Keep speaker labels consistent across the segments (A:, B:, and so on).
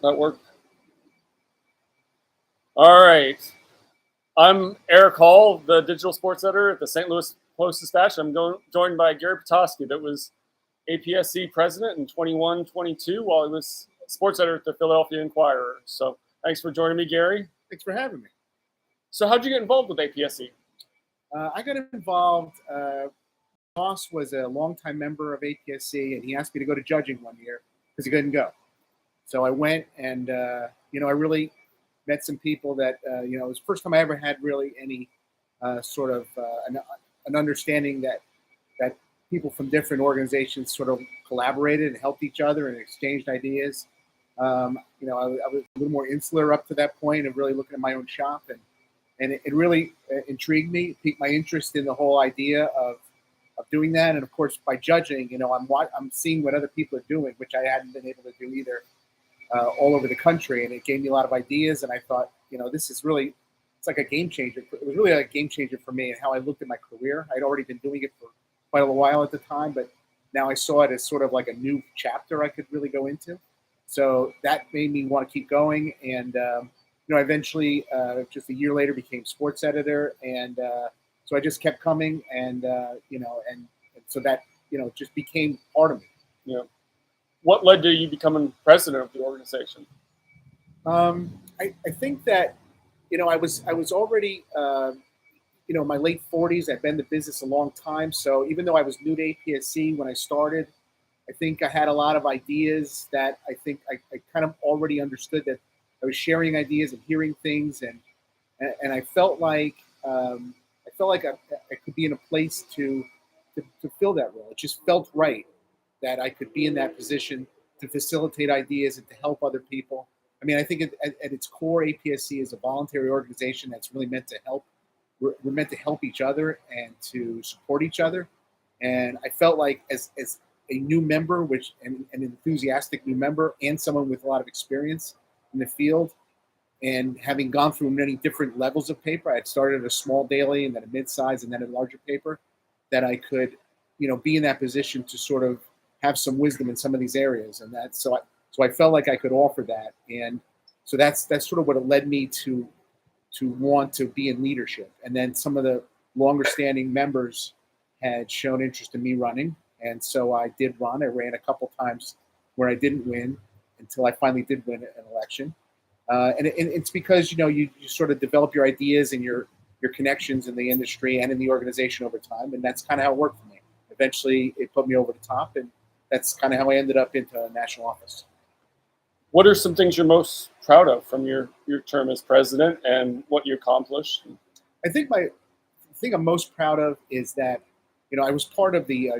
A: That work. All right. I'm Erik Hall, the digital sports editor at the St. Louis Post-Dispatch. I'm joined by Gary Potosky, that was APSE president in 21-22 while he was sports editor at the Philadelphia Inquirer. So thanks for joining me, Gary.
B: Thanks for having me.
A: So how'd you get involved with APSE?
B: I got involved. Boss was a longtime member of APSE, and he asked me to go to judging one year because he couldn't go. So I went, and I really met some people that it was the first time I ever had really any sort of an understanding that people from different organizations sort of collaborated and helped each other and exchanged ideas. I was a little more insular up to that point of really looking at my own shop, and it really intrigued me, piqued my interest in the whole idea of doing that. And of course, by judging, I'm seeing what other people are doing, which I hadn't been able to do either, all over the country. And it gave me a lot of ideas. And I thought, this is really, it's like a game changer. It was really a game changer for me and how I looked at my career. I'd already been doing it for quite a while at the time, but now I saw it as sort of like a new chapter I could really go into. So that made me want to keep going. And, eventually, just a year later, became sports editor. And so I just kept coming, and so that just became part of me.
A: Yeah. What led to you becoming president of the organization?
B: I think that I was already in my late 40s. I've been in the business a long time, so even though I was new to APSE when I started, I think I had a lot of ideas that I think I kind of already understood, that I was sharing ideas and hearing things, and I felt like I could be in a place to fill that role. It just felt right that I could be in that position to facilitate ideas and to help other people. I mean, I think at its core, APSE is a voluntary organization that's really meant to help. We're meant to help each other and to support each other. And I felt like as a new member, an enthusiastic new member, and someone with a lot of experience in the field, and having gone through many different levels of paper, I had started at a small daily and then a mid-size and then a larger paper, that I could, be in that position to sort of have some wisdom in some of these areas. And so I felt like I could offer that. And so that's sort of what led me to want to be in leadership. And then some of the longer standing members had shown interest in me running. And so I did run. I ran a couple times where I didn't win until I finally did win an election. And it's because, you sort of develop your ideas and your connections in the industry and in the organization over time. And that's kind of how it worked for me. Eventually, it put me over the top, and that's kind of how I ended up into a national office.
A: What are some things you're most proud of from your term as president and what you accomplished?
B: I think the thing I'm most proud of is that, I was part of the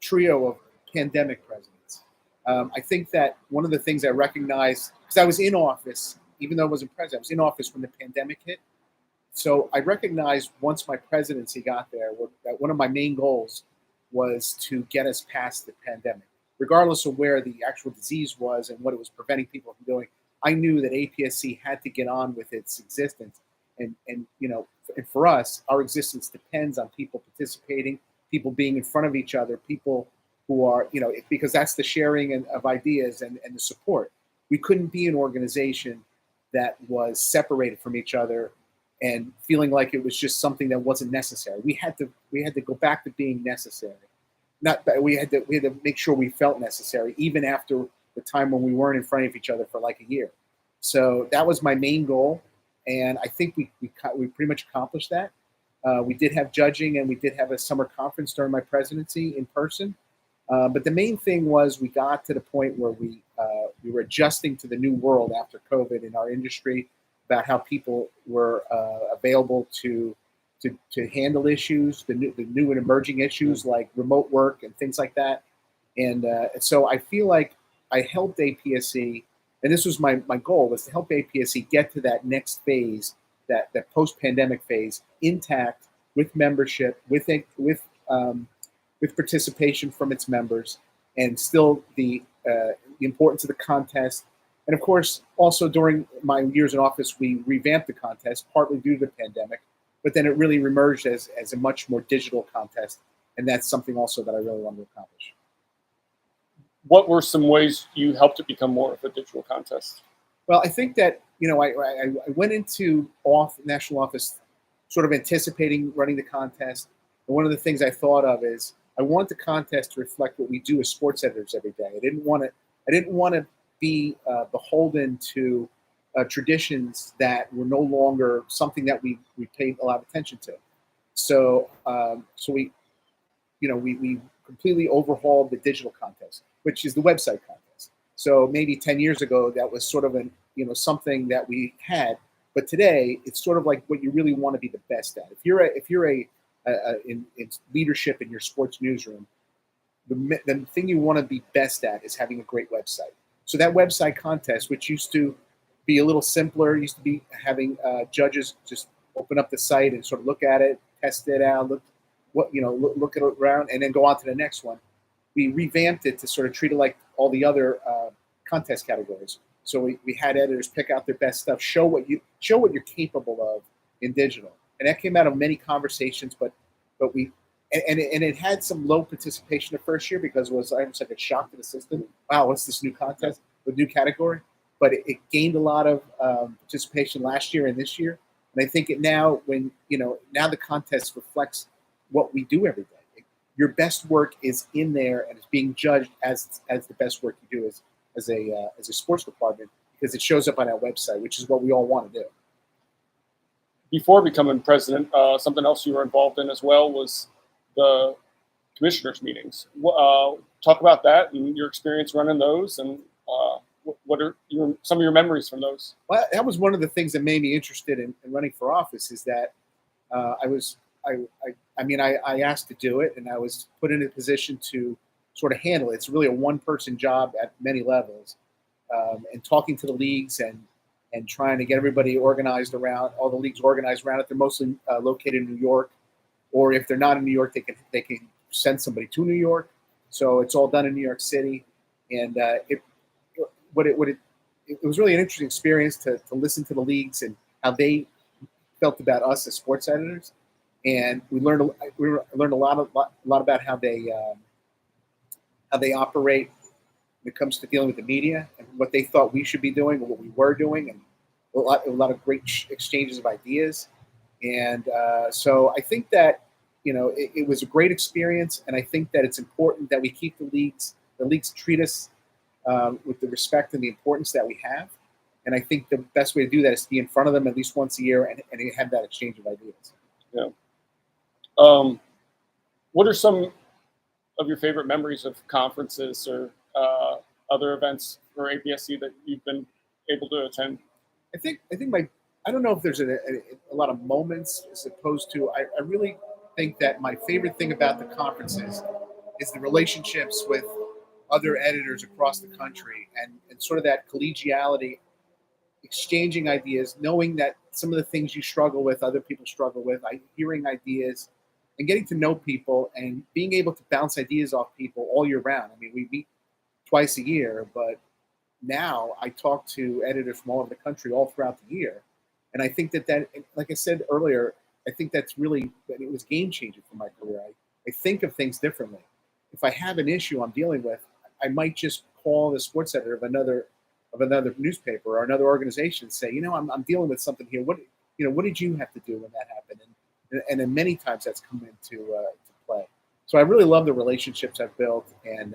B: trio of pandemic presidents. I think that one of the things I recognized, because I was in office, even though I wasn't president, I was in office when the pandemic hit. So I recognized once my presidency got there that one of my main goals was to get us past the pandemic, regardless of where the actual disease was and what it was preventing people from doing. I knew that APSE had to get on with its existence, and for us, our existence depends on people participating, people being in front of each other, people who are, because that's the sharing of ideas and the support. We couldn't be an organization that was separated from each other and feeling like it was just something that wasn't necessary. We had to go back to being necessary. Not that we had to make sure we felt necessary, even after the time when we weren't in front of each other for like a year. So that was my main goal, and I think we pretty much accomplished that. We did have judging, and we did have a summer conference during my presidency in person. But the main thing was we got to the point where we were adjusting to the new world after COVID in our industry, about how people were available to handle issues, the new and emerging issues like remote work and things like that. And so I feel like I helped APSE, and this was my goal, was to help APSE get to that next phase, that post-pandemic phase, intact, with membership, with participation from its members, and still the importance of the contest. And of course, also during my years in office, we revamped the contest, partly due to the pandemic, but then it really emerged as a much more digital contest. And that's something also that I really wanted to accomplish.
A: what were some ways you helped it become more of a digital contest?
B: Well, I think that, I went into national office sort of anticipating running the contest. And one of the things I thought of is I want the contest to reflect what we do as sports editors every day. I didn't want to be beholden to traditions that were no longer something that we paid a lot of attention to. So we completely overhauled the digital contest, which is the website contest. So maybe 10 years ago, that was sort of something that we had, but today it's sort of like what you really want to be the best at. If you're in leadership in your sports newsroom, the thing you want to be best at is having a great website. So that website contest, which used to be a little simpler, used to be having judges just open up the site and sort of look at it, test it out, look at it around, and then go on to the next one. We revamped it to sort of treat it like all the other contest categories. So we had editors pick out their best stuff, show what you're capable of in digital, and that came out of many conversations. But it had some low participation the first year because it was almost like a shock to the system. Wow, what's this new contest, the new category? But it gained a lot of participation last year and this year, and I think now now the contest reflects what we do every day. Your best work is in there and it's being judged as the best work you do as a sports department, because it shows up on our website, which is what we all want to do.
A: Before becoming president, something else you were involved in as well was the commissioners' meetings. Talk about that and your experience running those, and what are some of your memories from those?
B: Well, that was one of the things that made me interested in running for office, is that I asked to do it, and I was put in a position to sort of handle it. It's really a one-person job at many levels, and talking to the leagues and trying to get everybody organized around, all the leagues organized around it. They're mostly located in New York, or if they're not in New York, they can send somebody to New York. So it's all done in New York City, and it was really an interesting experience to listen to the leagues and how they felt about us as sports editors. And we learned a lot about how they operate when it comes to dealing with the media, and what they thought we should be doing and what we were doing, and a lot of great exchanges of ideas. And so I think that it was a great experience, and I think that it's important that we keep the leagues treat us with the respect and the importance that we have. And I think the best way to do that is to be in front of them at least once a year and have that exchange of ideas.
A: Yeah. What are some of your favorite memories of conferences or other events for APSE that you've been able to attend?
B: I think I don't know if there's a lot of moments as opposed to, I really think that my favorite thing about the conferences is the relationships with other editors across the country, and sort of that collegiality, exchanging ideas, knowing that some of the things you struggle with, other people struggle with, hearing ideas and getting to know people and being able to bounce ideas off people all year round. I mean, we meet twice a year, but now I talk to editors from all over the country all throughout the year. And I think that, like I said earlier, I think that it was game changing for my career. I think of things differently. If I have an issue I'm dealing with, I might just call the sports editor of another newspaper or another organization and say, I'm dealing with something here. What did you have to do when that happened? And then many times that's come into to play. So I really love the relationships I've built, and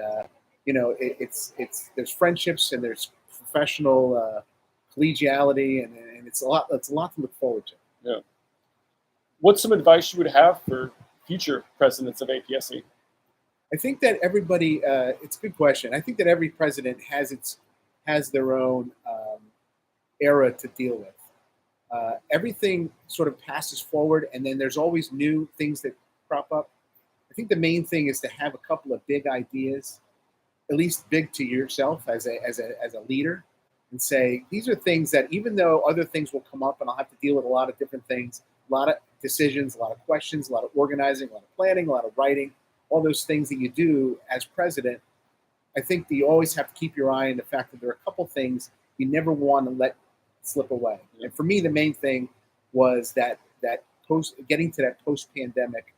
B: there's friendships and there's professional collegiality, and it's a lot to look forward to.
A: Yeah. What's some advice you would have for future presidents of APSE?
B: I think that everybody, it's a good question. I think that every president has their own era to deal with. Everything sort of passes forward, and then there's always new things that crop up. I think the main thing is to have a couple of big ideas, at least big to yourself as a leader, and say, these are things that, even though other things will come up and I'll have to deal with a lot of different things, a lot of decisions, a lot of questions, a lot of organizing, a lot of planning, a lot of writing, all those things that you do as president, I think that you always have to keep your eye on the fact that there are a couple things you never want to let slip away. And for me, the main thing was that getting to that post-pandemic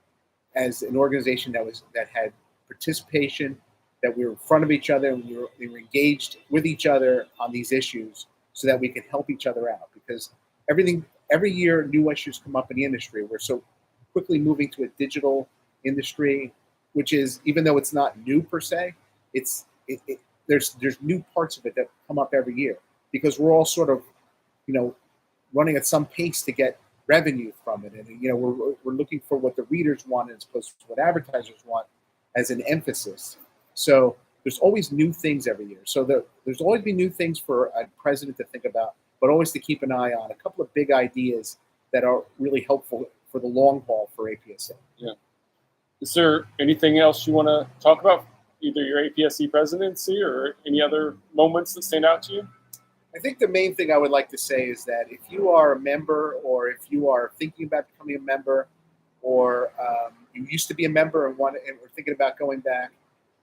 B: as an organization that had participation, that we were in front of each other, and we were engaged with each other on these issues so that we could help each other out. Because every year, new issues come up in the industry. We're so quickly moving to a digital industry, which is, even though it's not new per se, there's new parts of it that come up every year, because we're all sort of, running at some pace to get revenue from it. And, we're looking for what the readers want as opposed to what advertisers want as an emphasis. So there's always new things every year. So there's always be new things for a president to think about, but always to keep an eye on a couple of big ideas that are really helpful for the long haul for APSE.
A: Yeah. Is there anything else you want to talk about, either your APSE presidency or any other moments that stand out to you?
B: I think the main thing I would like to say is that if you are a member, or if you are thinking about becoming a member, or you used to be a member and were thinking about going back,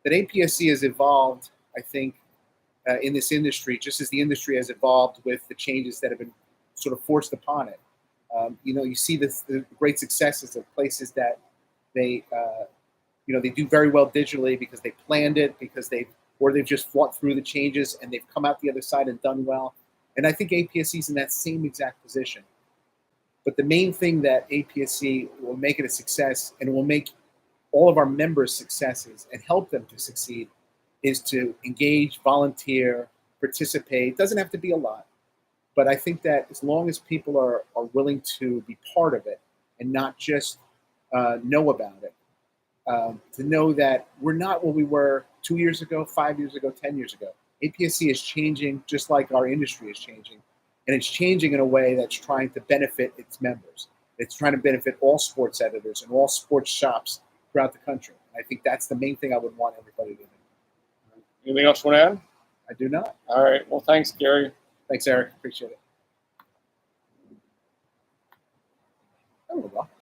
B: that APSE has evolved, I think, in this industry, just as the industry has evolved with the changes that have been sort of forced upon it. You see the great successes of places that they do very well digitally because they planned it, because they've just fought through the changes and they've come out the other side and done well. And I think APSE is in that same exact position. But the main thing that APSE will make it a success, and it will make all of our members successes and help them to succeed, is to engage, volunteer, participate. It doesn't have to be a lot, but I think that as long as people are willing to be part of it and not just know about it, to know that we're not what we were 2 years ago, 5 years ago, 10 years ago. APSE is changing just like our industry is changing, and it's changing in a way that's trying to benefit its members. It's trying to benefit all sports editors and all sports shops throughout the country. And I think that's the main thing I would want everybody to do.
A: Anything else you want to add?
B: I do not.
A: All right. Well, thanks, Gary.
B: Thanks, Erik. Appreciate it. Oh, well.